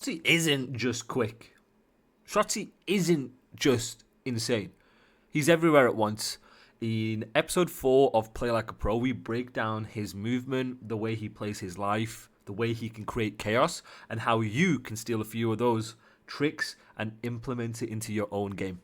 Shotzzy isn't just quick. Shotzzy isn't just insane. He's everywhere at once. In episode 4 of Play Like a Pro, we break down his movement, the way he plays his life, the way he can create chaos, and how you can steal a few of those tricks and implement it into your own game.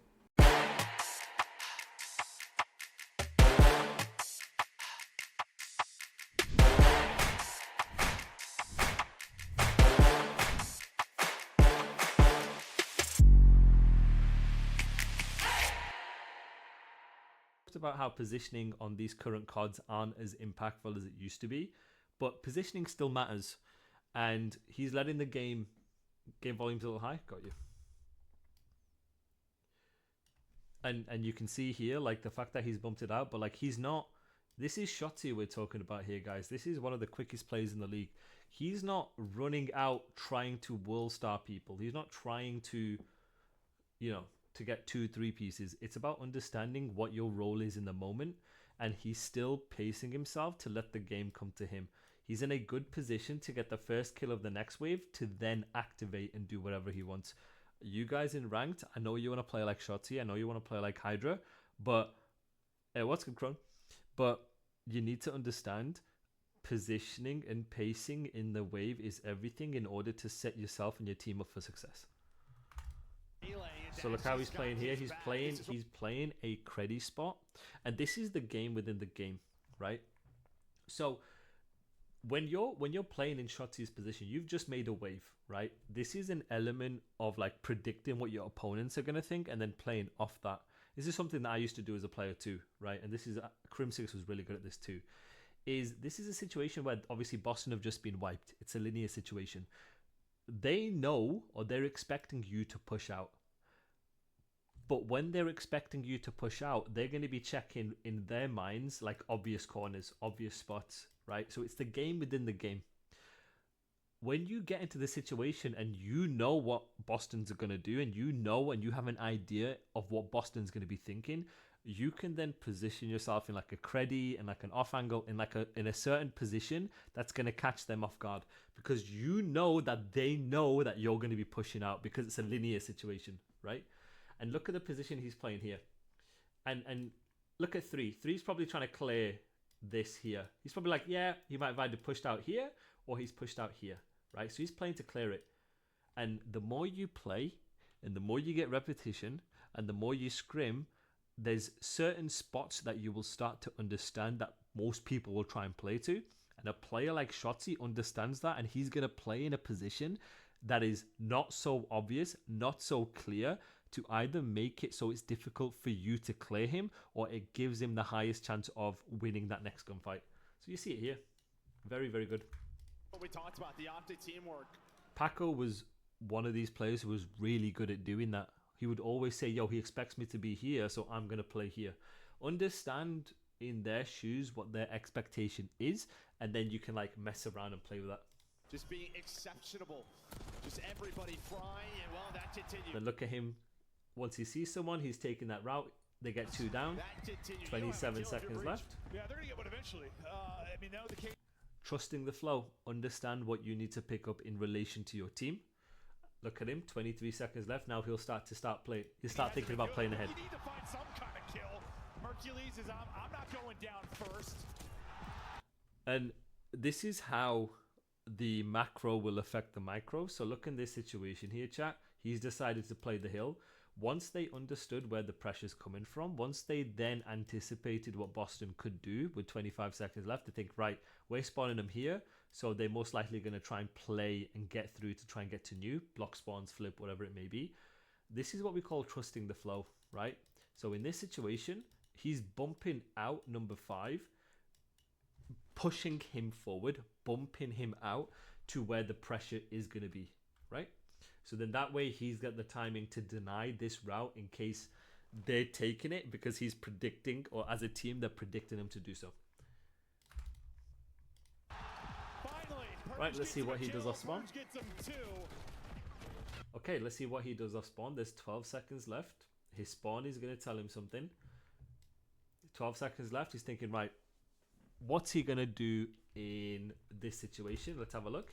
About how positioning on these current cards aren't as impactful as it used to be, but positioning still matters, and he's letting the game volumes a little high. Got you. And you can see here, like, the fact that he's bumped it out, but like, he's not. This is Shotzzy we're talking about here, guys. This is one of the quickest players in the league. He's not running out trying to world star people. He's not trying to, to get 2-3 pieces. It's about understanding what your role is in the moment, and he's still pacing himself to let the game come to him. He's in a good position to get the first kill of the next wave to then activate and do whatever he wants. You guys in ranked, I know you want to play like Shotzzy, I know you want to play like Hydra, but what's good, Kron? But you need to understand positioning and pacing in the wave is everything in order to set yourself and your team up for success. So look how he's playing here. He's playing a creddy spot, and this is the game within the game, right? So when you're playing in Shotzzy's position, you've just made a wave, right? This is an element of like predicting what your opponents are gonna think and then playing off that. This is something that I used to do as a player too, right? And this is Crim6 was really good at this too. This is a situation where obviously Boston have just been wiped. It's a linear situation. They know, or they're expecting you to push out. But when they're expecting you to push out, they're going to be checking in their minds like obvious corners, obvious spots, right? So it's the game within the game. When you get into the situation and you know what Boston's are going to do, and you have an idea of what Boston's going to be thinking, you can then position yourself in like a creddy and like an off angle in a certain position that's going to catch them off guard, because you know that they know that you're going to be pushing out because it's a linear situation, right? And look at the position he's playing here, and look at 3. 3's probably trying to clear this here. He's probably like, yeah, he might have either pushed out here or he's pushed out here, right? So he's playing to clear it. And the more you play and the more you get repetition and the more you scrim, there's certain spots that you will start to understand that most people will try and play to. And a player like Shotzzy understands that, and he's going to play in a position that is not so obvious, not so clear, to either make it so it's difficult for you to clear him, or it gives him the highest chance of winning that next gunfight. So you see it here. Very, very good. What we talked about, the optic teamwork. Paco was one of these players who was really good at doing that. He would always say, yo, he expects me to be here, so I'm going to play here. Understand in their shoes what their expectation is, and then you can like mess around and play with that. Just being exceptional. Just everybody frying, and well, that continues. Then look at him. Once he sees someone, he's taking that route. They get 2 down. 27 seconds left. Yeah, they're gonna get one eventually. I mean, now the case. Trusting the flow. Understand what you need to pick up in relation to your team. Look at him. 23 seconds left. Now he'll start playing. He'll start thinking about playing ahead. You need to find some kind of kill. Hercules is I'm not going down first. And this is how the macro will affect the micro. So look in this situation here, chat. He's decided to play the hill. Once they understood where the pressure's coming from, once they then anticipated what Boston could do with 25 seconds left, they think, right, we're spawning them here, so they're most likely going to try and play and get through to try and get to new, block spawns, flip, whatever it may be. This is what we call trusting the flow, right? So in this situation, he's bumping out number 5, pushing him forward, bumping him out to where the pressure is going to be, right? So then that way he's got the timing to deny this route in case they're taking it, because he's predicting, or as a team, they're predicting him to do so. Finally, right, let's see what he does off spawn. Okay, let's see what he does off spawn. There's 12 seconds left. His spawn is going to tell him something. 12 seconds left. He's thinking, right, what's he going to do in this situation? Let's have a look.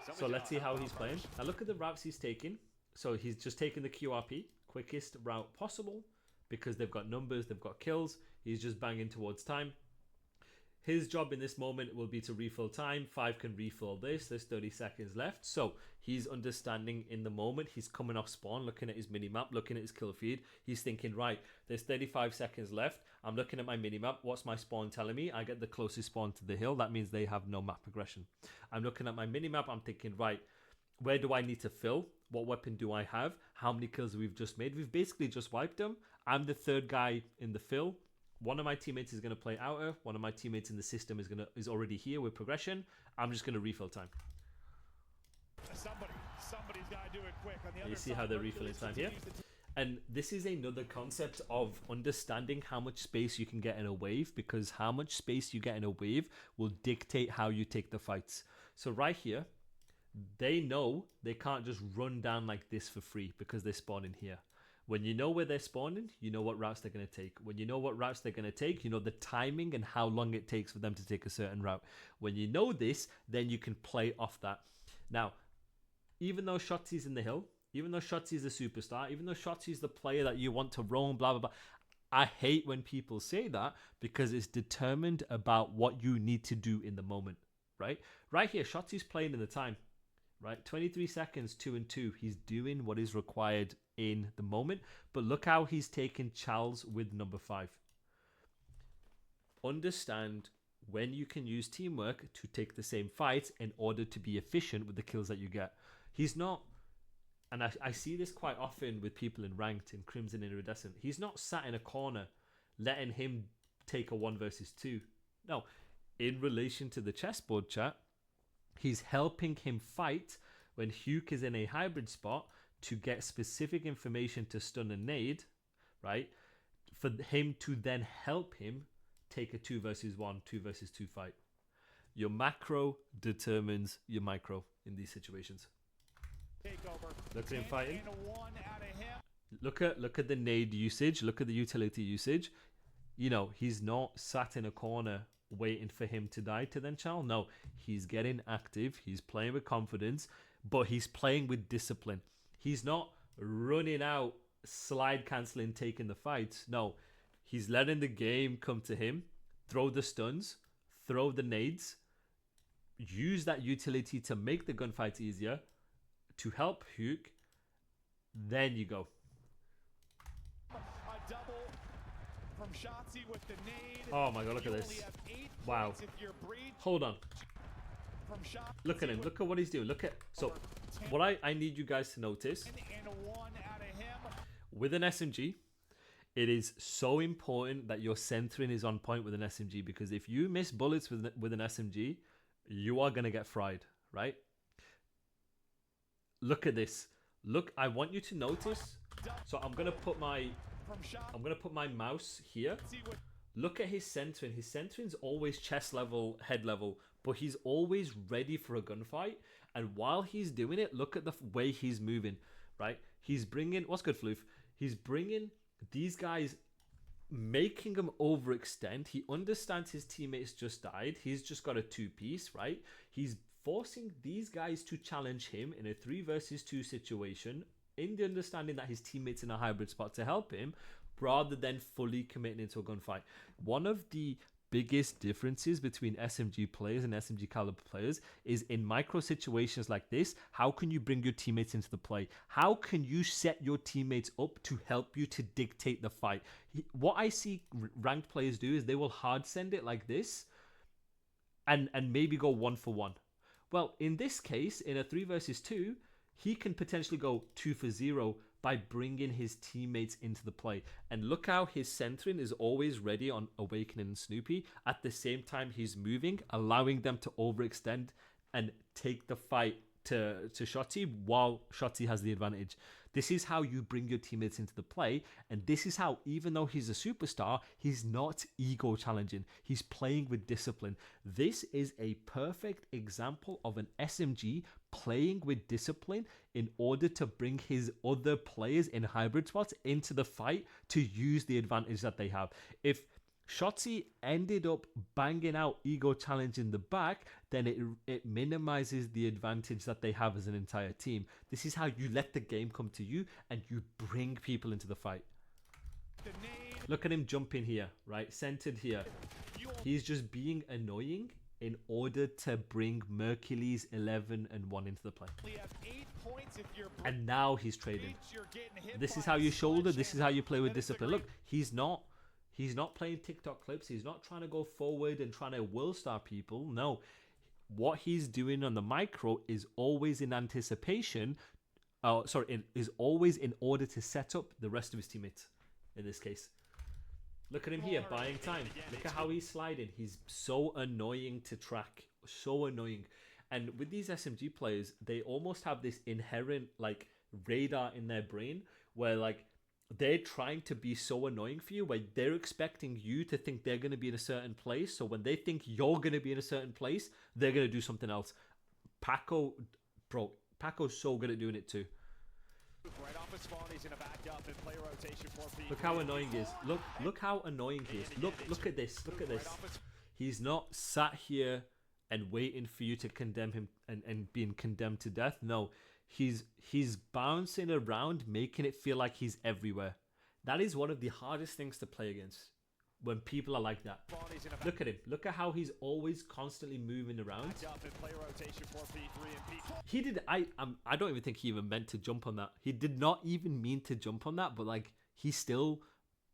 So let's see how he's playing. Now look at the routes he's taking. So he's just taking the QRP, quickest route possible, because they've got numbers, they've got kills. He's just banging towards time. His job in this moment will be to refill time. 5 can refill this. There's 30 seconds left. So he's understanding in the moment. He's coming off spawn, looking at his minimap, looking at his kill feed. He's thinking, right, there's 35 seconds left. I'm looking at my minimap. What's my spawn telling me? I get the closest spawn to the hill. That means they have no map progression. I'm looking at my minimap. I'm thinking, right, where do I need to fill? What weapon do I have? How many kills we've just made? We've basically just wiped them. I'm the third guy in the fill. One of my teammates is going to play outer. One of my teammates in the system is already here with progression. I'm just going to refill time. Somebody's got to do it quick. On the other you see side, how they're refilling time here? And this is another concept of understanding how much space you can get in a wave, because how much space you get in a wave will dictate how you take the fights. So right here, they know they can't just run down like this for free because they're spawning here. When you know where they're spawning, you know what routes they're going to take. When you know what routes they're going to take, you know the timing and how long it takes for them to take a certain route. When you know this, then you can play off that. Now, even though Shotzzy's in the hill, even though Shotzzy's the superstar, even though Shotzzy's the player that you want to roam, blah, blah, blah, I hate when people say that, because it's determined about what you need to do in the moment, right? Right here, Shotzzy's playing in the time. Right, 23 seconds, 2 and 2. He's doing what is required in the moment. But look how he's taking Charles with number 5. Understand when you can use teamwork to take the same fight in order to be efficient with the kills that you get. He's not, and I see this quite often with people in ranked, in Crimson and Iridescent. He's not sat in a corner letting him take a 1 versus 2. No, in relation to the chessboard chat, he's helping him fight when Huke is in a hybrid spot to get specific information to stun and nade, right? For him to then help him take a 2 versus 1, 2 versus 2 fight. Your macro determines your micro in these situations. Look at him fighting. Look at the nade usage. Look at the utility usage. You know, he's not sat in a corner waiting for him to die to then Charles. No, he's getting active. He's playing with confidence, but he's playing with discipline. He's not running out, slide cancelling, taking the fights. No, he's letting the game come to him. Throw the stuns, throw the nades, use that utility to make the gunfights easier, to help Huke. Then you go. A double from Shotzzy with the nade. Oh my god, look at this. Wow. Hold on. Look at him. Look at what he's doing. Look at... So, what I need you guys to notice, with an SMG, it is so important that your centering is on point with an SMG, because if you miss bullets with an SMG, you are going to get fried, right? Look at this. Look, I want you to notice. So I'm going to put my mouse here. Look at his centering. His centering's always chest level, head level, but he's always ready for a gunfight. And while he's doing it, look at the way he's moving, right? He's bringing... What's good, Floof? He's bringing these guys, making them overextend. He understands his teammates just died. He's just got a 2-piece, right? He's forcing these guys to challenge him in a 3 versus 2 situation, in the understanding that his teammates in a hybrid spot to help him, rather than fully committing into a gunfight. One of the biggest differences between SMG players and SMG caliber players is in micro situations like this, how can you bring your teammates into the play? How can you set your teammates up to help you to dictate the fight? What I see ranked players do is they will hard send it like this and maybe go 1 for 1. Well, in this case, in a 3 versus 2, he can potentially go 2 for 0 by bringing his teammates into the play. And look how his centering is always ready on Awakening and Snoopy. At the same time, he's moving, allowing them to overextend and take the fight to Shotzzy while Shotzzy has the advantage. This is how you bring your teammates into the play. And this is how, even though he's a superstar, he's not ego challenging. He's playing with discipline. This is a perfect example of an SMG playing with discipline in order to bring his other players in hybrid spots into the fight to use the advantage that they have. If Shotzzy ended up banging out ego challenge in the back, then it minimizes the advantage that they have as an entire team. This is how you let the game come to you and you bring people into the fight. Look at him jumping here, right? Centered here. He's just being annoying in order to bring Mercules 11 and 1 into the play. And now he's trading. This is how you shoulder. This is how you play with discipline. Look, he's not playing TikTok clips. He's not trying to go forward and trying to world star people. No. What he's doing on the micro is always in anticipation. Is always in order to set up the rest of his teammates. In this case. Look at him here, buying time. Look at how he's sliding. He's so annoying to track. So annoying. And with these SMG players, they almost have this inherent like radar in their brain where like they're trying to be so annoying for you, where they're expecting you to think they're going to be in a certain place. So when they think you're going to be in a certain place, they're going to do something else. Paco's so good at doing it too. Right off his spawn, he's gonna back up and play rotation 4P. Look how annoying he is. Look how annoying he is. Look at this. Look at this. He's not sat here and waiting for you to condemn him and being condemned to death. No, he's bouncing around, making it feel like he's everywhere. That is one of the hardest things to play against. When people are like that. Look at him. Look at how he's always constantly moving around. He did. I don't even think he even meant to jump on that. He did not even mean to jump on that. But like he's still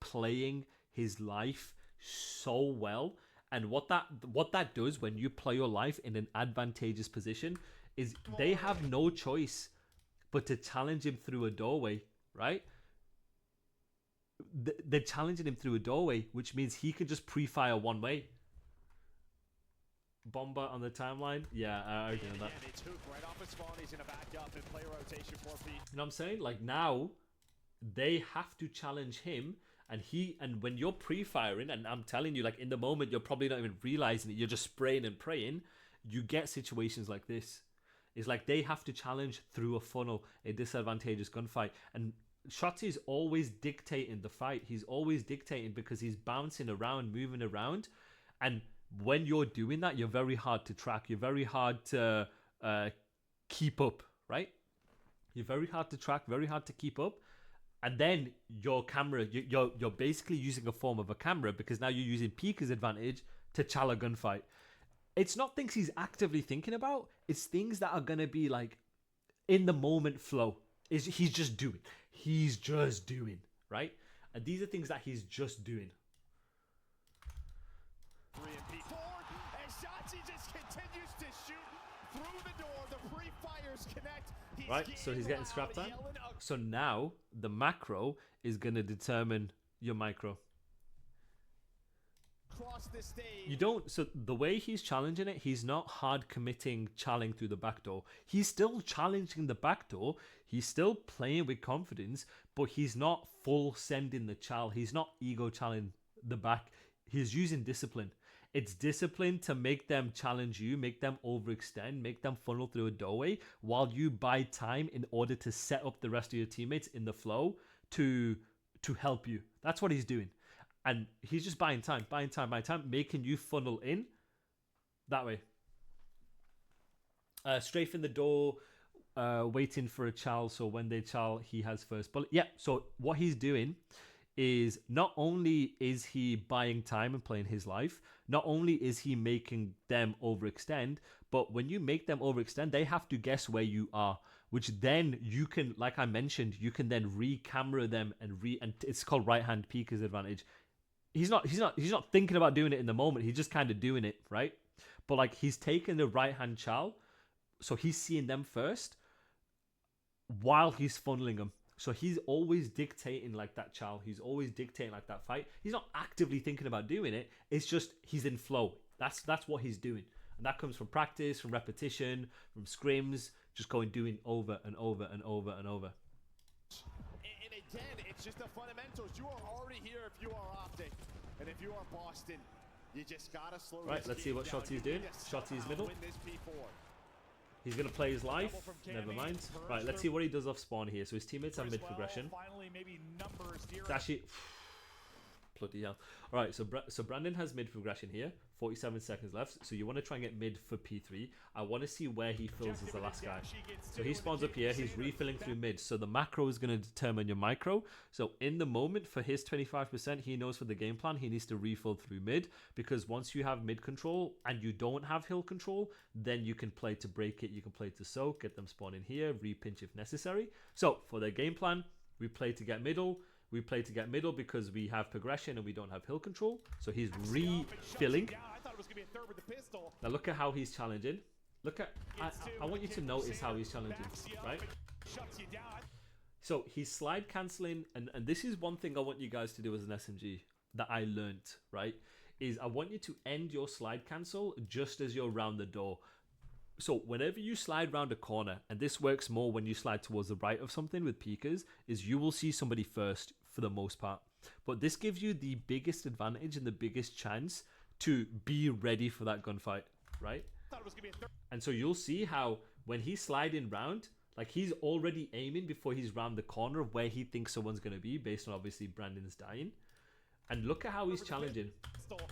playing his life so well. And what that does when you play your life in an advantageous position is they have no choice but to challenge him through a doorway, right? They're challenging him through a doorway, which means he can just pre-fire one way. Bomber on the timeline, yeah, I agree on that. You know what I'm saying? Like now, they have to challenge him, and when you're pre-firing, and I'm telling you, like in the moment, you're probably not even realizing it. You're just spraying and praying. You get situations like this. It's like they have to challenge through a funnel, a disadvantageous gunfight, and Shotzzy's always dictating the fight. He's always dictating because he's bouncing around, moving around. And when you're doing that, you're very hard to track. You're very hard to keep up, right? You're very hard to track, very hard to keep up. And then your camera, you're basically using a form of a camera because now you're using Pika's advantage to chal a gunfight. It's not things he's actively thinking about. It's things that are going to be like in the moment flow. He's just doing. He's just doing, right? And these are things that he's just doing. And Shotzzy just continues to shoot through the door. The pre-fires connect. Right, so he's getting scrap time. So now the macro is going to determine your micro. You don't. So the way he's challenging it, he's not hard committing challing through the back door. He's still challenging the back door. He's still playing with confidence, but he's not full sending the chal. He's not ego challing the back. He's using discipline. It's discipline to make them challenge you, make them overextend, make them funnel through a doorway while you buy time in order to set up the rest of your teammates in the flow to help you. That's what he's doing. And he's just buying time, making you funnel in that way. Strafing the door, waiting for a chal, so when they chal, he has first bullet. Yeah, so what he's doing is not only is he buying time and playing his life, not only is he making them overextend, but when you make them overextend, they have to guess where you are, which then you can, like I mentioned, you can then re-camera them and it's called right-hand Pika's advantage. He's not thinking about doing it in the moment. He's just kind of doing it, right? But like he's taking the right-hand chal, so he's seeing them first while he's funneling them. So he's always dictating like that chal. He's always dictating like that fight. He's not actively thinking about doing it. It's just he's in flow. That's what he's doing. And that comes from practice, from repetition, from scrims, just doing over and over and over and over. And again, it's just the fundamentals. You are already here if you are Optic. And if you are Boston, you just gotta slow right, let's see what Shotzzy's doing. Shotzzy's middle. He's going to play his life. Never mind. Right, let's see what he does off spawn here. So his teammates have mid progression. It's actually Bloody hell. All right, so Brandon has mid progression here. 47 seconds left. So you want to try and get mid for P3. I want to see where he fills as the last guy. So he spawns up here. He's refilling through mid. So the macro is going to determine your micro. So in the moment, for his 25%, he knows for the game plan, he needs to refill through mid. Because once you have mid control and you don't have hill control, then you can play to break it. You can play to soak, get them spawn in here, repinch if necessary. So for their game plan, we play to get middle. We play to get middle because we have progression and we don't have hill control. So he's refilling. Now look at how he's challenging. Look at, I want you to notice how he's challenging, right? So he's slide cancelling, and this is one thing I want you guys to do as an SMG that I learnt, right? Is I want you to end your slide cancel just as you're around the door. So whenever you slide round a corner, and this works more when you slide towards the right of something with peekers, is you will see somebody first for the most part. But this gives you the biggest advantage and the biggest chance to be ready for that gunfight, right? And so you'll see how when he's sliding round, like he's already aiming before he's round the corner of where he thinks someone's going to be, based on obviously Brandon's dying. And look at how he's challenging.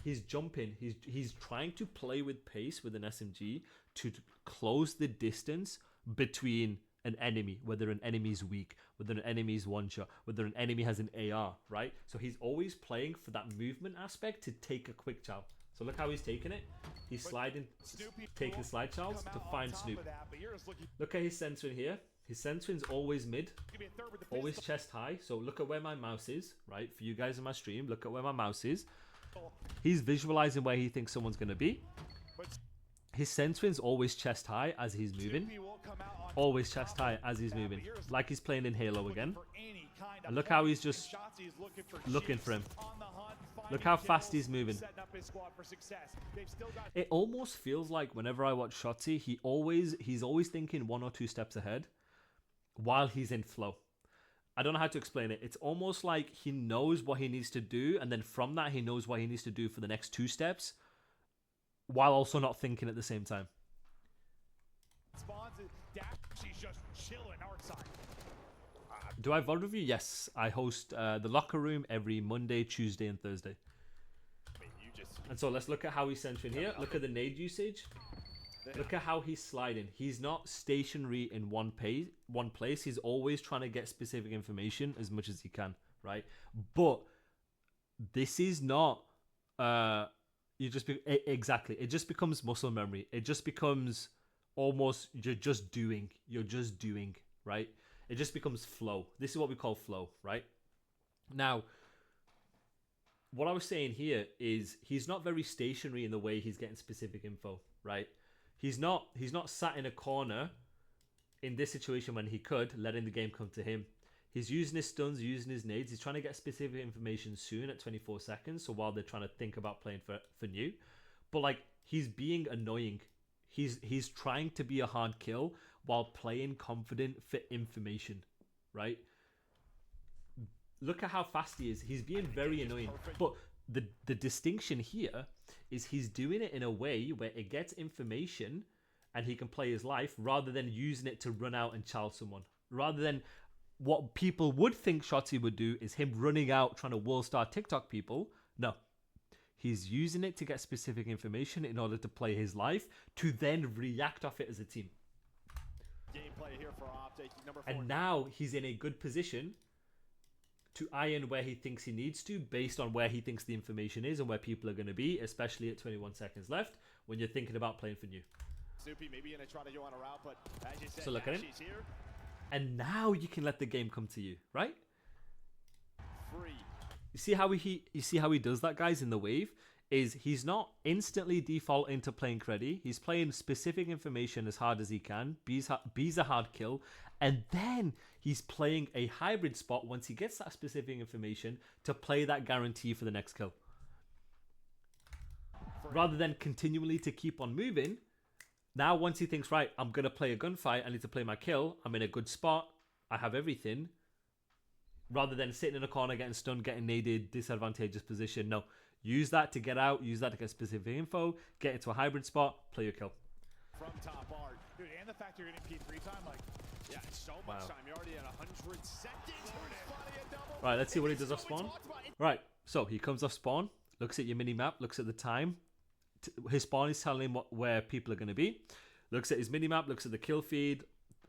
He's jumping. He's trying to play with pace with an SMG to close the distance between an enemy, whether an enemy's weak, whether an enemy's one shot, whether an enemy has an AR, right? So he's always playing for that movement aspect to take a quick chow. So look how he's taking it. He's sliding, taking slide chows to find Snoop. Look at his censoring here. His censoring's always mid, always chest high. So look at where my mouse is, right? For you guys in my stream, look at where my mouse is. He's visualizing where he thinks someone's going to be. His censoring's always chest high as he's moving. Always chest high as he's moving. Like he's playing in Halo again. And look how he's just looking for him. Look how fast he's moving. It almost feels like whenever I watch Shotzzy, he's always thinking 1 or 2 steps ahead while he's in flow. I don't know how to explain it. It's almost like he knows what he needs to do, and then from that he knows what he needs to do for the next 2 steps while also not thinking at the same time. Do I VOD review? Yes, I host the locker room every Monday, Tuesday, and Thursday. And so let's look at how he's centering here. Look at the nade usage. Look at how he's sliding. He's not stationary in one place. He's always trying to get specific information as much as he can, right? But this is not exactly. It just becomes muscle memory. It just becomes almost you're just doing, right? It just becomes flow. This is what we call flow, right? Now, what I was saying here is he's not very stationary in the way he's getting specific info, right? He's not sat in a corner in this situation when he could, letting the game come to him. He's using his stuns, using his nades. He's trying to get specific information soon at 24 seconds. So while they're trying to think about playing for new, but like he's being annoying. He's trying to be a hard kill while playing confident for information, right? Look at how fast he is. He's being very annoying. But the distinction here is he's doing it in a way where it gets information and he can play his life rather than using it to run out and chow someone. Rather than what people would think Shotzzy would do is him running out trying to world star TikTok people. No. He's using it to get specific information in order to play his life to then react off it as a team. And now he's in a good position to iron where he thinks he needs to based on where he thinks the information is and where people are going to be, especially at 21 seconds left when you're thinking about playing for new. So look at him. And now you can let the game come to you, right? You see how he does that, guys, in the wave? Is he's not instantly default into playing Creddy. He's playing specific information as hard as he can. B's a hard kill. And then he's playing a hybrid spot once he gets that specific information to play that guarantee for the next kill. Rather than continually to keep on moving, now once he thinks, right, I'm going to play a gunfight, I need to play my kill, I'm in a good spot, I have everything. Rather than sitting in a corner, getting stunned, getting naded, disadvantageous position. No, use that to get out, use that to get specific info, get into a hybrid spot, play your kill. From top art. Dude, and the fact you're getting P3 time, like, yeah, so much time. You're already at 100 seconds. Right, let's see what he does off spawn. Right, So he comes off spawn, looks at your mini map, looks at the time. His spawn is telling him where people are going to be. Looks at his mini map, looks at the kill feed,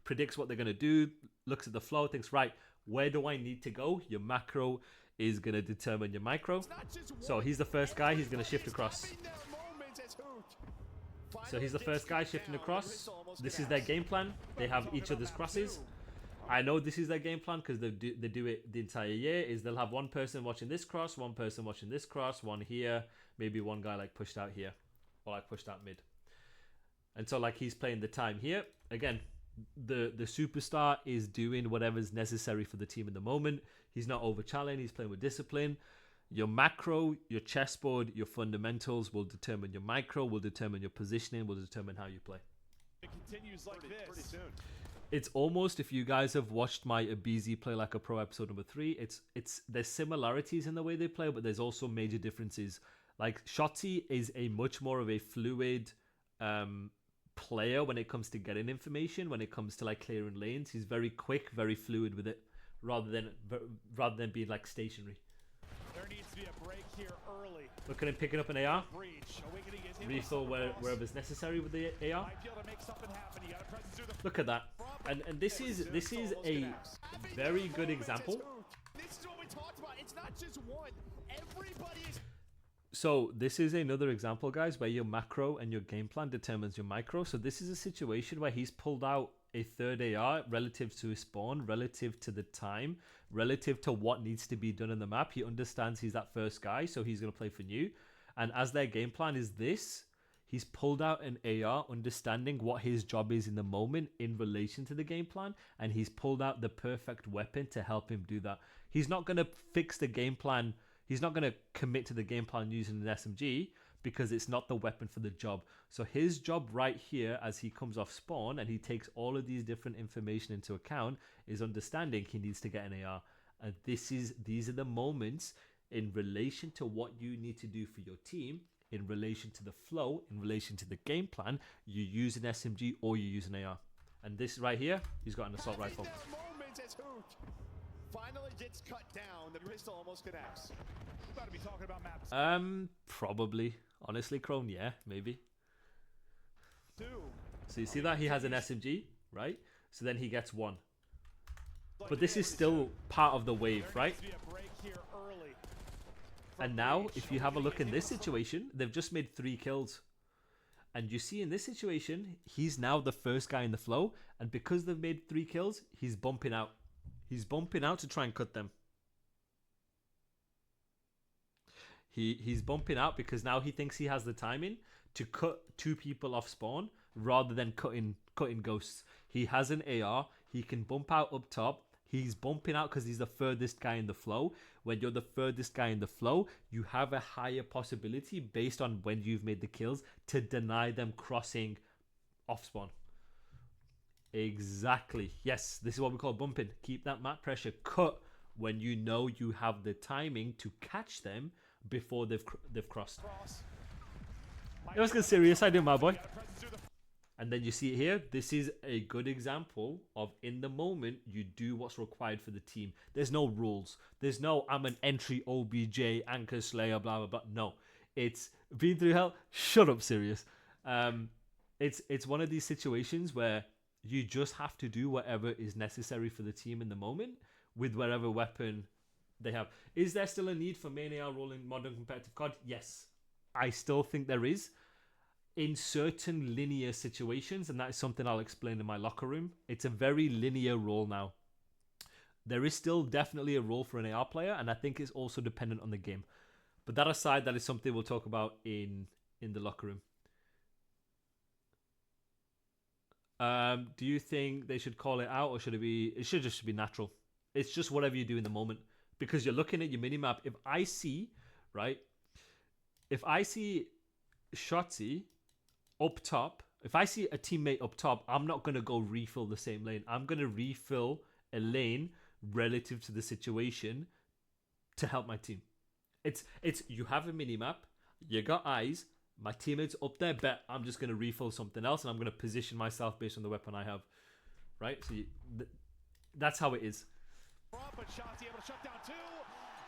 predicts what they're going to do, looks at the flow, thinks, right, where do I need to go? Your macro is going to determine your micro. So he's the first guy, he's going to shift across. So he's the first guy shifting across. This is their game plan. They have each other's crosses. I know this is their game plan because they do it the entire year. Is they'll have one person watching this cross, one person watching this cross, one here, maybe one guy like pushed out here or like pushed out mid. And so like he's playing the time here. Again, the superstar is doing whatever's necessary for the team in the moment. He's not over-challenging. He's playing with discipline. Your macro, your chessboard, your fundamentals will determine your micro, will determine your positioning, will determine how you play. It continues like this. Pretty soon. It's almost, if you guys have watched my Abizi Play Like a Pro episode number 3, there's similarities in the way they play, but there's also major differences. Like Shotzzy is a much more of a fluid player when it comes to getting information, when it comes to like clearing lanes. He's very quick, very fluid with it, rather than being like stationary. There needs to be a break here early. Look at him picking up an AR. Refill wherever's necessary with the AR. Look at that. And this is a very good example. This is what we talked about. It's not just one. Everybody is. So this is another example, guys, where your macro and your game plan determines your micro. So this is a situation where he's pulled out a third AR relative to his spawn, relative to the time, relative to what needs to be done in the map. He understands he's that first guy, so he's going to play for new. And as their game plan is this, he's pulled out an AR, understanding what his job is in the moment in relation to the game plan, and he's pulled out the perfect weapon to help him do that. He's not going to fix the game plan. He's not going to commit to the game plan using an SMG because it's not the weapon for the job. So his job right here, as he comes off spawn and he takes all of these different information into account, is understanding he needs to get an AR. And these are the moments in relation to what you need to do for your team, in relation to the flow, in relation to the game plan. You use an SMG or you use an AR. And this right here, he's got an assault rifle. Finally gets cut down. The pistol almost connects. We've got to be talking about maps. Probably. Honestly, Crone, yeah, maybe. Two. So you see that he has an SMG, right? So then he gets one. But this is still part of the wave, right? And now, if you have a look in this situation, they've just made 3 kills. And you see in this situation, he's now the first guy in the flow. And because they've made 3 kills, he's bumping out. He's bumping out to try and cut them. He's bumping out because now he thinks he has the timing to cut 2 people off spawn rather than cutting ghosts. He has an AR. He can bump out up top. He's bumping out because he's the furthest guy in the flow. When you're the furthest guy in the flow, you have a higher possibility based on when you've made the kills to deny them crossing off spawn. Exactly. Yes, this is what we call bumping. Keep that map pressure cut when you know you have the timing to catch them before they've crossed. It was good, serious. I do, my boy. And then you see it here. This is a good example of in the moment you do what's required for the team. There's no rules. There's no I'm an entry OBJ anchor slayer blah blah blah. No, it's been through hell. Shut up, serious. It's one of these situations where you just have to do whatever is necessary for the team in the moment with whatever weapon they have. Is there still a need for main AR role in modern competitive COD? Yes, I still think there is. In certain linear situations, and that is something I'll explain in my locker room. It's a very linear role now. There is still definitely a role for an AR player, and I think it's also dependent on the game. But that aside, that is something we'll talk about in the locker room. Do you think they should call it out, or should it be? It should just be natural. It's just whatever you do in the moment, because you're looking at your minimap. If I see Shotzzy up top, if I see a teammate up top, I'm not going to go refill the same lane. I'm going to refill a lane relative to the situation to help my team. It's you have a mini-map, you got eyes, my teammate's up there, bet I'm just going to refill something else and I'm going to position myself based on the weapon I have. Right? So that's how it is. But Shotzzy able to shut down 2.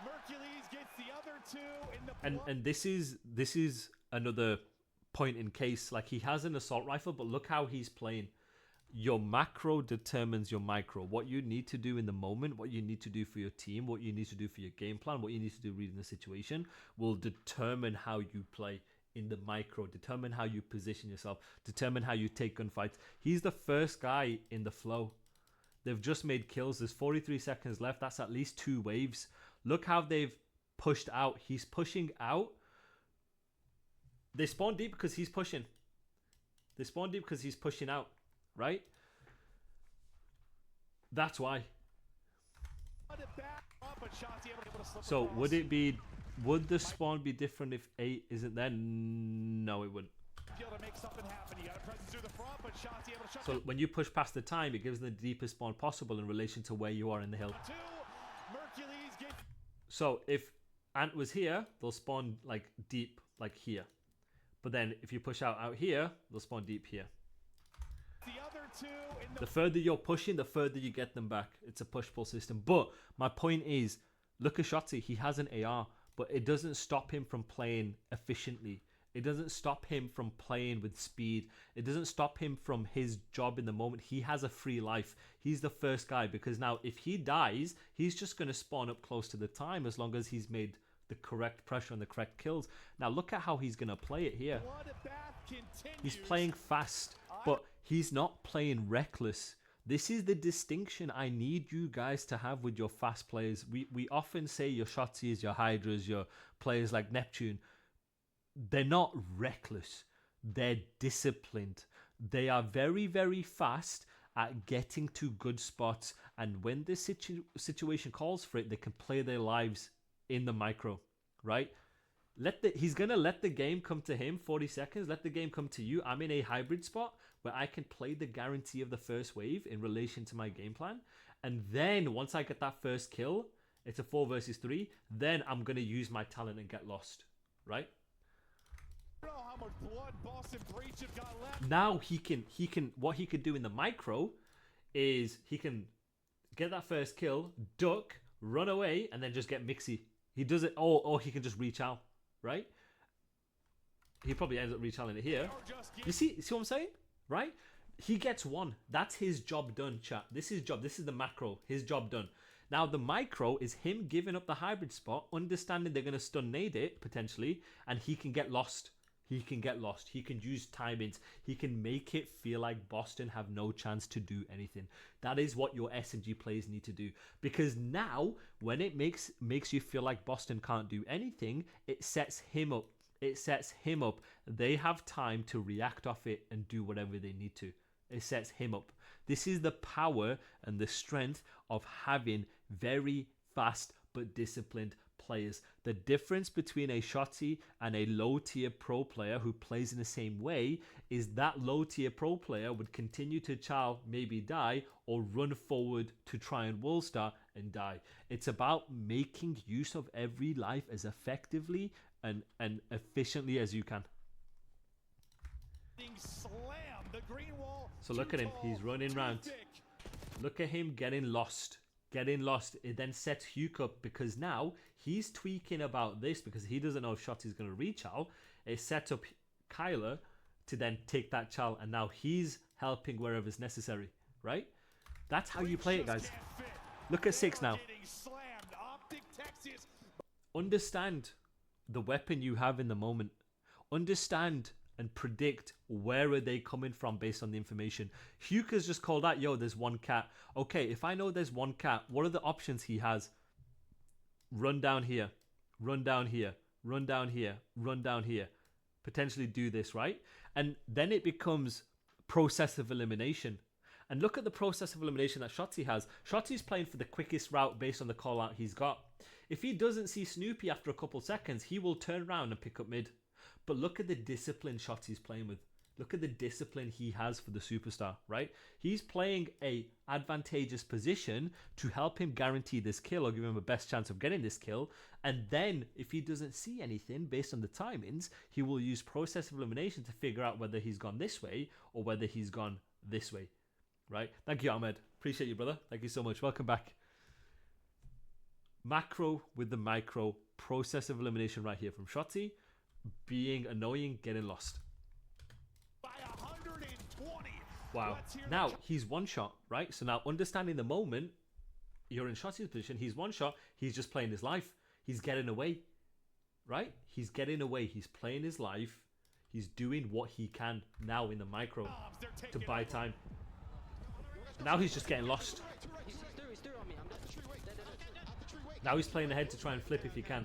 Mercules gets the other two in the And this is another point in case. Like, he has an assault rifle, but look how he's playing. Your macro determines your micro. What you need to do in the moment, what you need to do for your team, what you need to do for your game plan, what you need to do reading the situation will determine how you play in the micro, determine how you position yourself, determine how you take gunfights. He's the first guy in the flow. They've just made kills. There's 43 seconds left. That's at least 2 waves. Look how they've pushed out. He's pushing out. They spawn deep because he's pushing. They spawn deep because he's pushing out. Right? That's why. So would the spawn be different if 8 isn't there? No, it wouldn't. So when you push past the time, it gives them the deepest spawn possible in relation to where you are in the hill. So if Ant was here, they'll spawn like deep, like here. But then if you push out here, they'll spawn deep here. The further you're pushing, the further you get them back. It's a push-pull system. But my point is, look at Shotzzy. He has an AR, but it doesn't stop him from playing efficiently. It doesn't stop him from playing with speed. It doesn't stop him from his job in the moment. He has a free life. He's the first guy, because now if he dies, he's just going to spawn up close to the time as long as he's made the correct pressure and the correct kills. Now look at how he's going to play it here. He's playing fast, but he's not playing reckless. This is the distinction I need you guys to have with your fast players. We often say your Shotzys, your Hydras, your players like Neptune. They're not reckless. They're disciplined. They are very, very fast at getting to good spots. And when the situation calls for it, they can play their lives in the micro, right? He's going to let the game come to him, 40 seconds. Let the game come to you. I'm in a hybrid spot where I can play the guarantee of the first wave in relation to my game plan. And then once I get that first kill, it's a 4 versus 3. Then I'm going to use my talent and get lost, right? Now what he could do in the micro is he can get that first kill, duck, run away, and then just get mixy. He does it, or he can just reach out, right? He probably ends up rechalling it here. You see what I'm saying? Right? He gets 1. That's his job done, chat. This is job. This is the macro. His job done. Now the micro is him giving up the hybrid spot, understanding they're going to stun nade it potentially, and he can get lost. He can get lost. He can use timings. He can make it feel like Boston have no chance to do anything. That is what your SMG players need to do. Because now, when it makes you feel like Boston can't do anything, it sets him up. It sets him up. They have time to react off it and do whatever they need to. It sets him up. This is the power and the strength of having very fast but disciplined players. The difference between a Shotzzy and a low tier pro player who plays in the same way is that low tier pro player would continue to chow, maybe die, or run forward to try and wall star and die. It's about making use of every life as effectively and efficiently as you can. So look at him, he's running round. Look at him getting lost. It then sets Hugh up because now he's tweaking about this because he doesn't know if Shotzzy's going to reach out. It sets up Kyler to then take that chow, and now he's helping wherever it's necessary, right? That's how you play it, guys. Look at 6 now. Understand the weapon you have in the moment. Understand and predict where are they coming from based on the information. Huka's just called out, yo, there's 1 cat. Okay, if I know there's 1 cat, what are the options he has? Run down here, run down here, run down here, run down here. Potentially do this, right? And then it becomes process of elimination. And look at the process of elimination that Shotzzy has. Shotzi's playing for the quickest route based on the call out he's got. If he doesn't see Snoopy after a couple seconds, he will turn around and pick up mid. But look at the discipline Shotzzy's playing with. Look at the discipline he has for the superstar, right? He's playing a advantageous position to help him guarantee this kill or give him a best chance of getting this kill. And then if he doesn't see anything based on the timings, he will use process of elimination to figure out whether he's gone this way or whether he's gone this way, right? Thank you, Ahmed. Appreciate you, brother. Thank you so much. Welcome back. Macro with the micro. Process of elimination right here from Shotzzy. Being annoying, getting lost. By 120. Wow. Now, he's one shot, right? So now understanding the moment, you're in Shotzzy's position. He's one shot. He's just playing his life. He's getting away, right? He's getting away. He's playing his life. He's doing what he can now in the micro to buy time. Now he's just getting lost. Now he's playing ahead to try and flip if he can.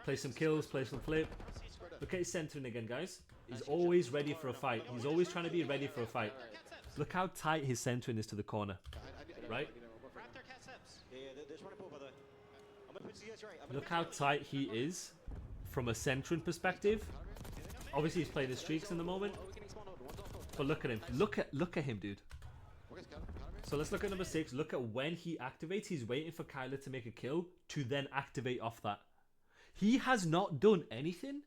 Play some kills, play some flip. Look at his centering again, guys. He's always ready for a fight. He's always trying to be ready for a fight. Look how tight his centering is to the corner, right? Look how tight he is from a centering perspective. Obviously, he's playing his streaks in the moment, but look at him. Look at him, dude. So let's look at number 6. Look at when he activates. He's waiting for Kyler to make a kill to then activate off that. He has not done anything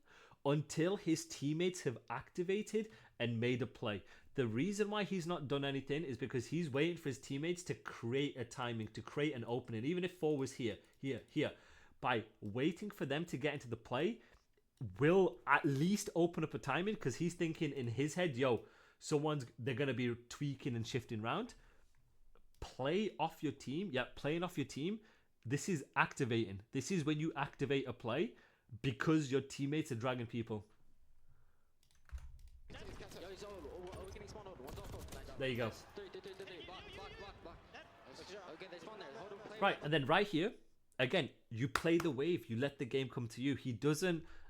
until his teammates have activated and made a play. The reason why he's not done anything is because he's waiting for his teammates to create a timing, to create an opening. Even if 4 was here. By waiting for them to get into the play, will at least open up a timing, because he's thinking in his head, yo, they're going to be tweaking and shifting around. Play off your team. Yeah, playing off your team. This is activating. This is when you activate a play because your teammates are dragging people. There you go. Right, and then right here, again, you play the wave. You let the game come to you.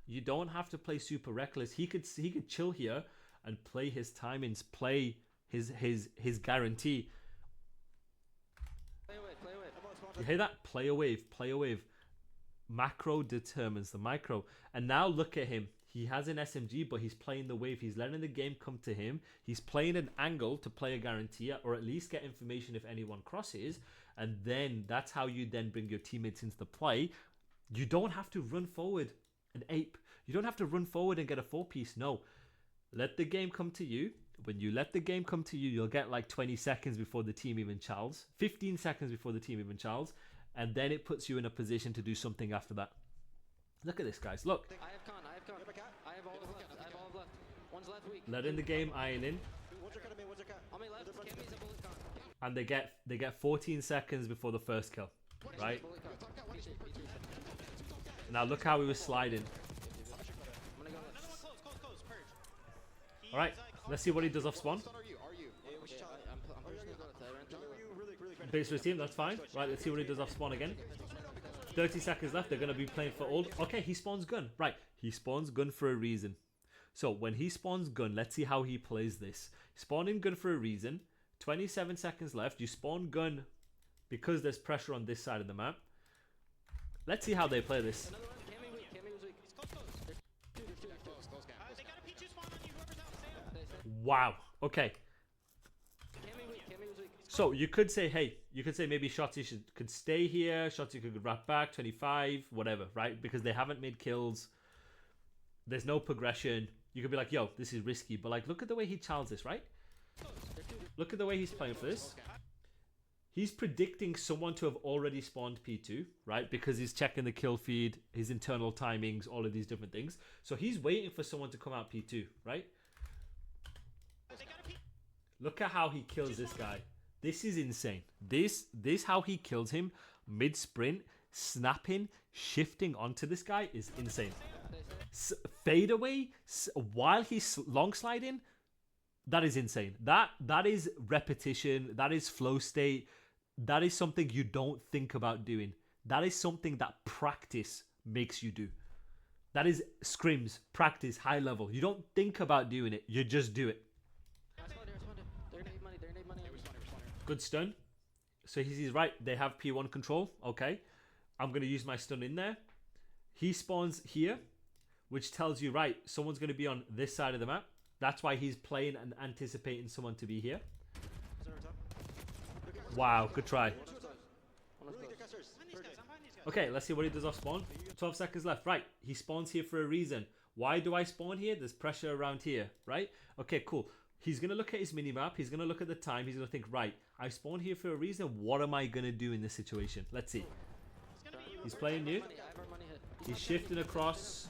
You don't have to play super reckless. He could chill here and play his timings, play his guarantee. You hear that? Play a wave, play a wave. Macro determines the micro. And now look at him. He has an SMG, but he's playing the wave. He's letting the game come to him. He's playing an angle to play a guarantee, or at least get information if anyone crosses. And then that's how you then bring your teammates into the play. You don't have to run forward and ape. You don't have to run forward and get a 4-piece. No. Let the game come to you. When you let the game come to you, you'll get like 20 seconds before the team even charles. 15 seconds before the team even charles. And then it puts you in a position to do something after that. Look at this, guys. Look. I have con. I have all of left. One's left weak. Letting the game iron in. On my left, Cammy's a bullet con. And they get 14 seconds before the first kill. Right? Now look how he was sliding. Alright, let's see what he does off spawn. Base for his team, that's fine. Right, let's see what he does off spawn again. 30 seconds left, they're going to be playing for all. Okay, he spawns gun. Right, he spawns gun for a reason. So when he spawns gun, let's see how he plays this. Spawning gun for a reason. 27 seconds left. You spawn gun because there's pressure on this side of the map. Let's see how they play this. Wow. Okay. So you could say, hey, maybe Shotzzy could stay here. Shotzzy could wrap back 25, whatever, right? Because they haven't made kills. There's no progression. You could be like, yo, this is risky. But like, look at the way he childs this, right? Look at the way he's playing for this. He's predicting someone to have already spawned P2, right? Because he's checking the kill feed, his internal timings, all of these different things. So he's waiting for someone to come out P2, right? Look at how he kills this guy. This is insane. This how he kills him mid-sprint, snapping, shifting onto this guy is insane. Fade away while he's long sliding, that is insane. That is repetition. That is flow state. That is something you don't think about doing. That is something that practice makes you do. That is scrims, practice, high level. You don't think about doing it. You just do it. Good stun. So he's right. They have P1 control. Okay. I'm going to use my stun in there. He spawns here, which tells you, right, someone's going to be on this side of the map. That's why he's playing and anticipating someone to be here. Wow, good try. Okay, let's see what he does off spawn. 12 seconds left. Right, he spawns here for a reason. Why do I spawn here? There's pressure around here, right? Okay, cool. He's going to look at his minimap. He's going to look at the time. He's going to think, right, I spawned here for a reason. What am I going to do in this situation? Let's see. He's playing new. I have our money hit. He's shifting across.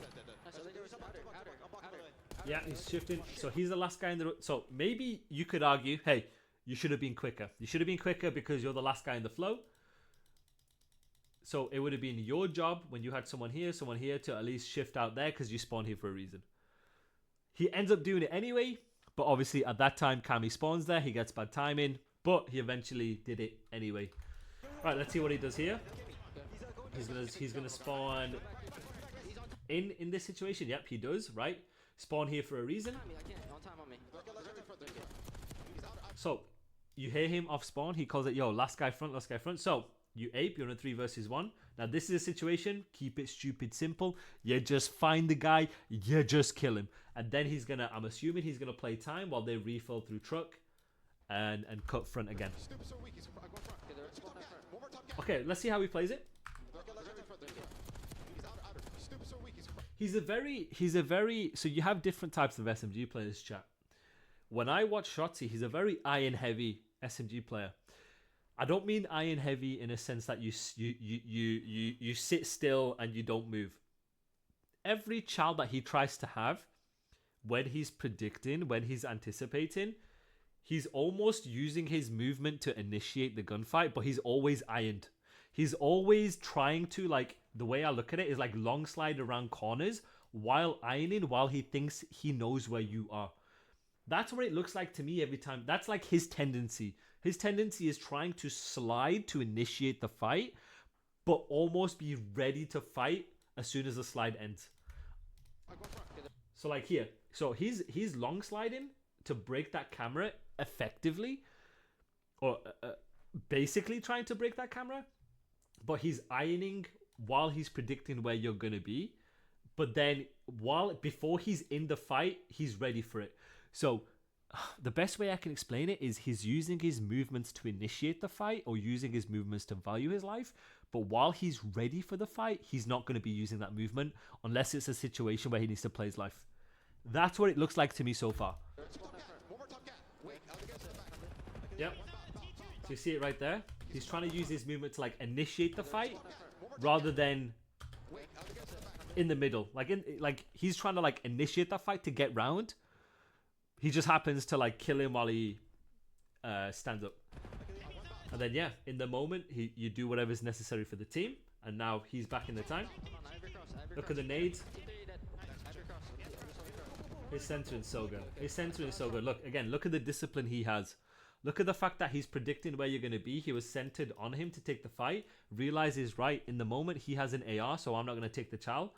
Yeah, he's shifting. So he's the last guy in the row. So maybe you could argue, hey, you should have been quicker. You should have been quicker because you're the last guy in the flow. So it would have been your job when you had someone here to at least shift out there because you spawned here for a reason. He ends up doing it anyway, but obviously at that time, Kami spawns there. He gets bad timing, but he eventually did it anyway. Right, let's see what he does here. He's gonna spawn in this situation. Yep, he does. Right, spawn here for a reason. So you hear him off spawn. He calls it, yo, last guy front, last guy front. So you ape, you're in a 3 versus 1. Now this is a situation, keep it stupid simple. You just find the guy, you just kill him. And then he's gonna, I'm assuming he's gonna play time while they refill through truck and cut front again. Okay, let's see how he plays it. He's a very, so you have different types of SMG players, chat. When I watch Shotzzy, he's a very iron heavy SMG player. I don't mean iron heavy in a sense that you sit still and you don't move. Every child that he tries to have, when he's predicting, when he's anticipating, he's almost using his movement to initiate the gunfight, but he's always ironed. He's always trying to, like, the way I look at it is like long slide around corners while ironing, while he thinks he knows where you are. That's what it looks like to me every time. That's like his tendency. His tendency is trying to slide to initiate the fight, but almost be ready to fight as soon as the slide ends. So like here. So he's long sliding to break that camera effectively. Or basically trying to break that camera. But he's ironing while he's predicting where you're going to be. But then before he's in the fight, he's ready for it. So the best way I can explain it is he's using his movements to initiate the fight or using his movements to value his life. But while he's ready for the fight, he's not going to be using that movement unless it's a situation where he needs to play his life. That's what it looks like to me so far. Yep. So you see it right there? He's trying to use his movement to like initiate the fight rather than in the middle. Like he's trying to like initiate that fight to get round. He just happens to like kill him while he stands up. And then yeah, in the moment, you do whatever's necessary for the team. And now he's back in the time. Look at the nades. His centering is so good. His centering is so good. Look, again, look at the discipline he has. Look at the fact that he's predicting where you're going to be. He was centered on him to take the fight. Realizes, right, in the moment, he has an AR, so I'm not going to take the chow.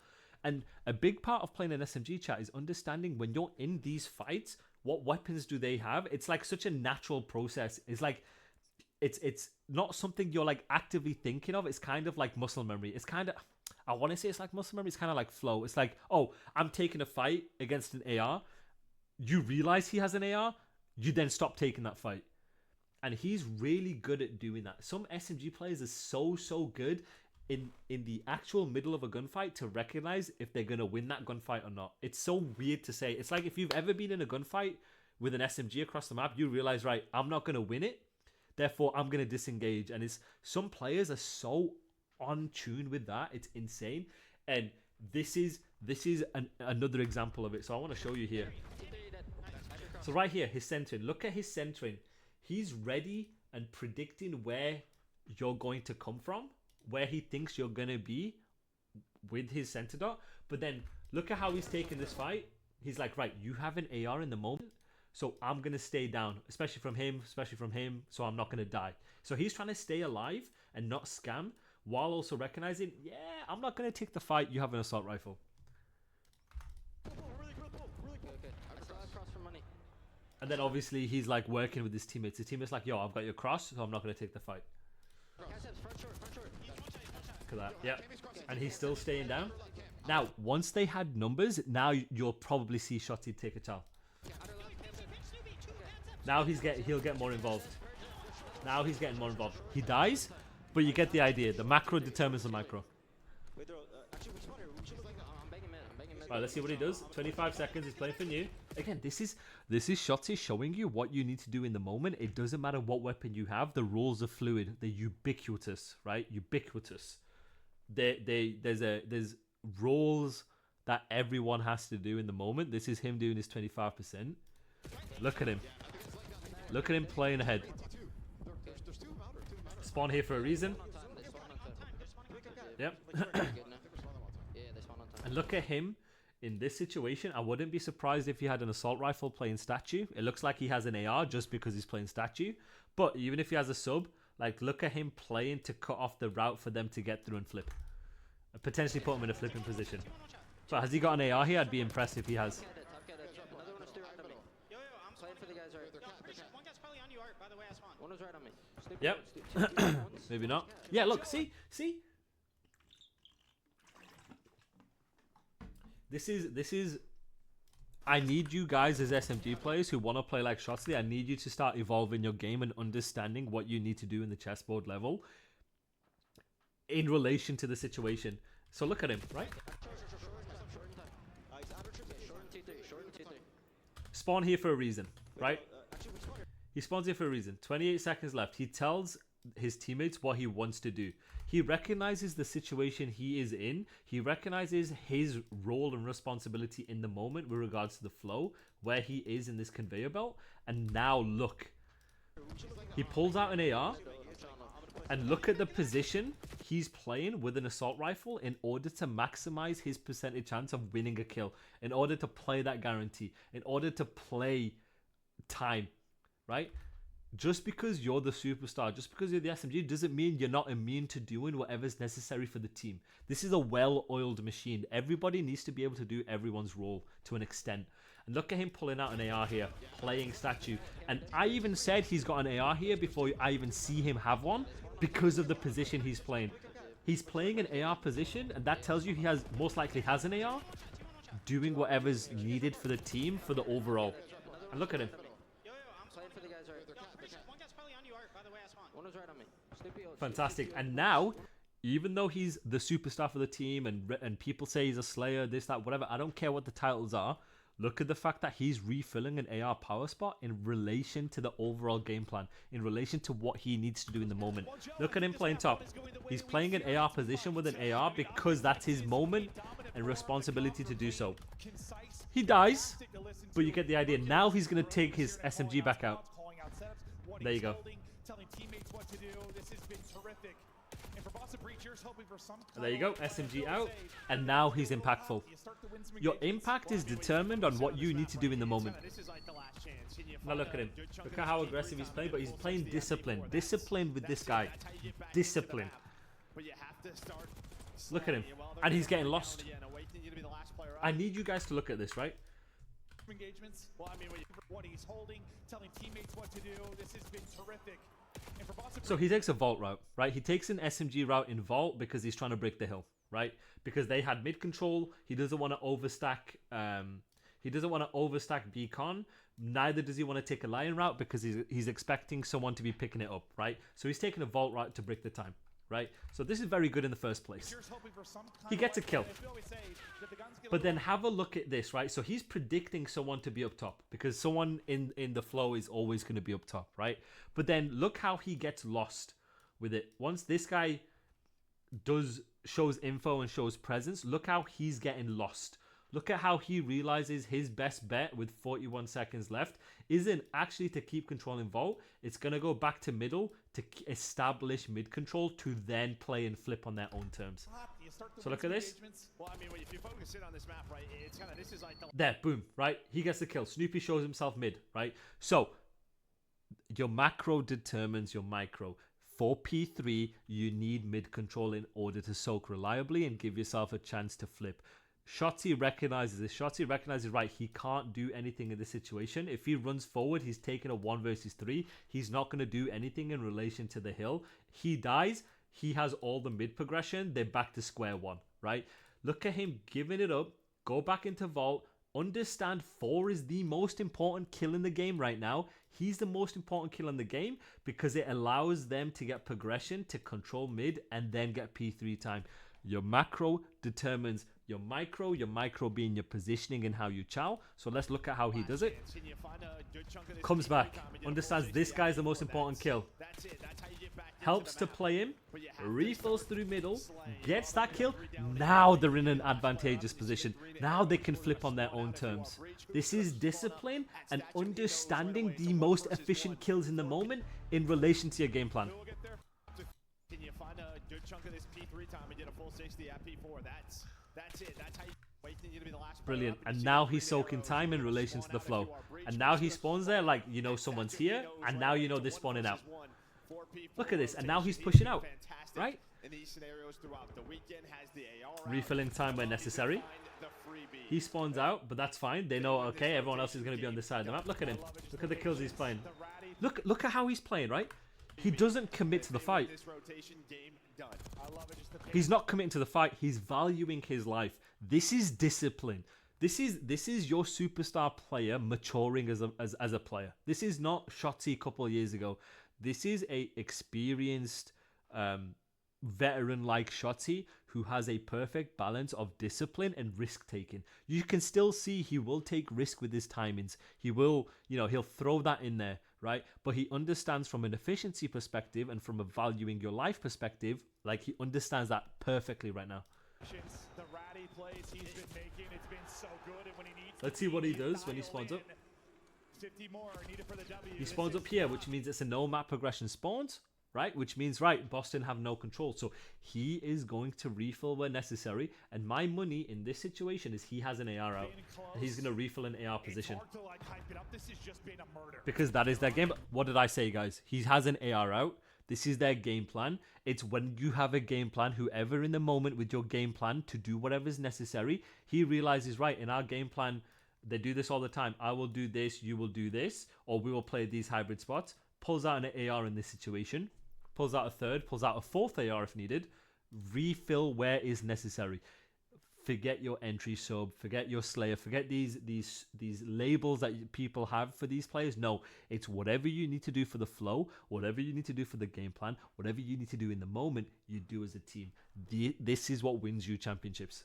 And a big part of playing an SMG, chat, is understanding when you're in these fights, what weapons do they have? It's like such a natural process. It's like, it's not something you're like actively thinking of. It's kind of like muscle memory. It's kind of, I want to say it's like muscle memory. It's kind of like flow. It's like, oh, I'm taking a fight against an AR. You realize he has an AR. You then stop taking that fight. And he's really good at doing that. Some SMG players are so good in the actual middle of a gunfight to recognize if they're going to win that gunfight or not. It's so weird to say. It's like if you've ever been in a gunfight with an SMG across the map, you realize, right, I'm not going to win it. Therefore, I'm going to disengage. And it's some players are so on tune with that. It's insane. And this is another example of it. So I want to show you here. So right here, his centering. Look at his centering. He's ready and predicting where you're going to come from, where he thinks you're going to be with his center dot. But then look at how he's taking this fight. He's like, right, you have an AR in the moment, so I'm going to stay down, especially from him, so I'm not going to die. So he's trying to stay alive and not scam while also recognizing, yeah, I'm not going to take the fight. You have an assault rifle. And then obviously he's like working with his teammates. His teammates like, yo, I've got your cross, so I'm not going to take the fight. Look at that. Yeah. And he's still staying down. Now, once they had numbers, now you'll probably see Shotzzy take a chow. Now he'll get more involved. Now he's getting more involved. He dies, but you get the idea. The macro determines the micro. Right, let's see what he does. 25 seconds. He's playing for new. Again, this is Shotzzy showing you what you need to do in the moment. It doesn't matter what weapon you have. The rules are fluid. They're ubiquitous, right? Ubiquitous. there's roles that everyone has to do in the moment. This is him doing his 25%. Look at him. Look at him playing ahead. Spawn here for a reason. Yep. And look at him in this situation. I wouldn't be surprised if he had an assault rifle playing statue. It looks like he has an AR just because he's playing statue. But even if he has a sub, like, look at him playing to cut off the route for them to get through and flip. Potentially put him in a flipping position. But has he got an AR here? I'd be impressed if he has. Yep. Maybe not. Yeah, look, see? This is I need you guys as SMG players who want to play like Shotzzy. I need you to start evolving your game and understanding what you need to do in the chessboard level in relation to the situation. So look at him, right? Spawn here for a reason, right? He spawns here for a reason. 28 seconds left. He tells his teammates what he wants to do. He recognizes the situation he is in. He recognizes his role and responsibility in the moment with regards to the flow, where he is in this conveyor belt. And now look. He pulls out an AR. And look at the position he's playing with an assault rifle in order to maximize his percentage chance of winning a kill. In order to play that guarantee. In order to play time. Right? Just because you're the superstar, just because you're the SMG, doesn't mean you're not immune to doing whatever's necessary for the team. This is a well-oiled machine. Everybody needs to be able to do everyone's role to an extent. And look at him pulling out an AR here, playing statue. And I even said he's got an AR here before I even see him have one because of the position he's playing. He's playing an AR position, and that tells you he most likely has an AR, doing whatever's needed for the team, for the overall. And look at him. Fantastic. And now, even though he's the superstar for the team and people say he's a slayer, this, that, whatever, I don't care what the titles are. Look at the fact that he's refilling an AR power spot in relation to the overall game plan, in relation to what he needs to do in the moment. Look at him playing top. He's playing an AR position with an AR because that's his moment and responsibility to do so. He dies, but you get the idea. Now he's going to take his SMG back out. There you go. Telling teammates what to do. This has been terrific. And for Boss of Breachers, hoping for some there you go, SMG out, and now he's impactful. Your impact is determined on what you need to do in the moment. Now look at him. Look at how aggressive he's playing, but he's playing discipline. Discipline with this guy. Discipline. Look at him. And he's getting lost. I need you guys to look at this, right? Engagements. Well, I mean, what he's holding, telling teammates what to do. This has been terrific. So he takes a vault route, right? He takes an SMG route in vault because he's trying to break the hill, right? Because they had mid control. He doesn't want to overstack. He doesn't want to overstack beacon. Neither does he want to take a lion route because he's expecting someone to be picking it up, right? So he's taking a vault route to break the time. Right, so this is very good in the first place. He gets a kill. But then have a look at this, right? So he's predicting someone to be up top because someone in the flow is always going to be up top, right? But then look how he gets lost with it. Once this guy shows info and shows presence, look how he's getting lost. Look at how he realizes his best bet with 41 seconds left isn't actually to keep controlling vault. It's going to go back to middle to establish mid control to then play and flip on their own terms. So look at this. There, boom, right? He gets the kill. Snoopy shows himself mid, right? So your macro determines your micro. For P3, you need mid control in order to soak reliably and give yourself a chance to flip. Shotzzy recognizes this. Shotzzy recognizes, right, he can't do anything in this situation. If he runs forward, he's taking a 1 versus 3. He's not going to do anything in relation to the hill. He dies. He has all the mid progression. They're back to square one, right? Look at him giving it up. Go back into vault. Understand 4 is the most important kill in the game right now. He's the most important kill in the game because it allows them to get progression to control mid and then get P3 time. Your macro determines your micro being your positioning and how you chow. So let's look at how he does it. Comes back, understands this guy's the most important kill. helps to play him, refills through middle, gets that kill. Now they're in an advantageous position. Now they can flip on their own terms. This is discipline and understanding the most efficient kills in the moment in relation to your game plan. Can you find a good chunk of this P3 time and get a full 60 at P4? That's it. That's how you wait to be the last. Brilliant. And now he's soaking time in relation to the flow. And now he spawns there like, you know, someone's here. And now you know they're spawning out. Look at this. And now he's pushing out. Right? Refilling time where necessary. He spawns out, but that's fine. They know, okay, everyone else is going to be on this side of the map. Look at him. Look at the kills he's playing. Look at how he's playing, right? He doesn't commit to the fight. He's not committing to the fight. He's valuing his life. This is discipline. This is your superstar player maturing as a player. This is not Shotzzy a couple of years ago. This is a experienced veteran like Shotzzy who has a perfect balance of discipline and risk taking. You can still see he will take risk with his timings. He will, you know, he'll throw that in there, right? But he understands from an efficiency perspective and from a valuing your life perspective, like he understands that perfectly right now. The ratty plays he's been making, it's been so good, and when he needs Let's see what he does when he spawns up. 50 more needed for the W. He spawns up here, which means it's a no map progression spawns, right? Which means, right, Boston have no control. So he is going to refill where necessary. And my money in this situation is he has an AR out. And he's going to refill an AR position. Because that is their game. What did I say, guys? He has an AR out. This is their game plan. It's when you have a game plan, whoever in the moment with your game plan to do whatever is necessary, he realizes, right, in our game plan, they do this all the time. I will do this, you will do this, or we will play these hybrid spots. Pulls out an AR in this situation. Pulls out a third, pulls out a fourth AR if needed. Refill where is necessary. Forget your entry sub, forget your slayer, forget these labels that people have for these players. No, it's whatever you need to do for the flow, whatever you need to do for the game plan, whatever you need to do in the moment, you do as a team. This is what wins you championships.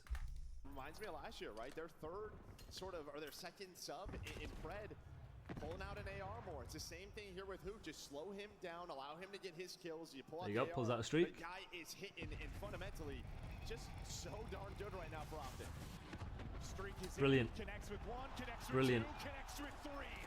Reminds me of last year, right? Their third sort of, or their second sub in Pred, pulling out an AR more. It's the same thing here with Hoot. Just slow him down, allow him to get his kills. You pull out there you go, pulls out a streak. The guy is hitting, and fundamentally, just so darn good right now for Optic. Streak is brilliant. In, connects with one, connects with brilliant. Two, connects with three.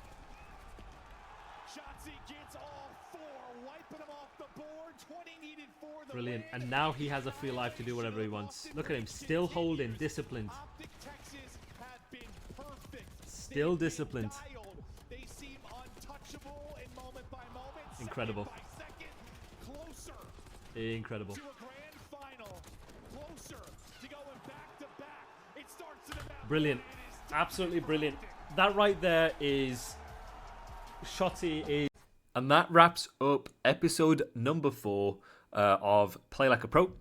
Shotzzy gets all four, wiping them off the board. 20 needed for the brilliant. win. And now he has a free life to do whatever he wants. Look at him, still holding, disciplined. Optic Texas have been perfect. Still disciplined. They seem untouchable in moment by moment. Incredible. Second by second, closer Incredible. to a grand final, closer to going back to back. It starts in about Brilliant. Absolutely brilliant. That right there is Shotzzy is. And that wraps up episode number 4 of Play Like a Pro.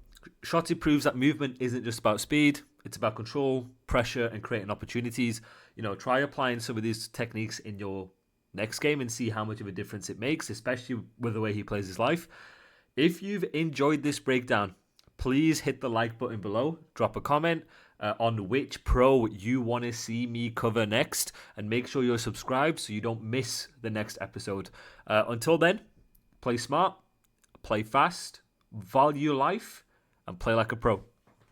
Shotzzy proves that movement isn't just about speed. It's about control, pressure, and creating opportunities. You know, try applying some of these techniques in your next game and see how much of a difference it makes, especially with the way he plays his life. If you've enjoyed this breakdown, please hit the like button below, drop a comment on which pro you want to see me cover next, and make sure you're subscribed so you don't miss the next episode. Until then, play smart, play fast, value life, and play like a pro.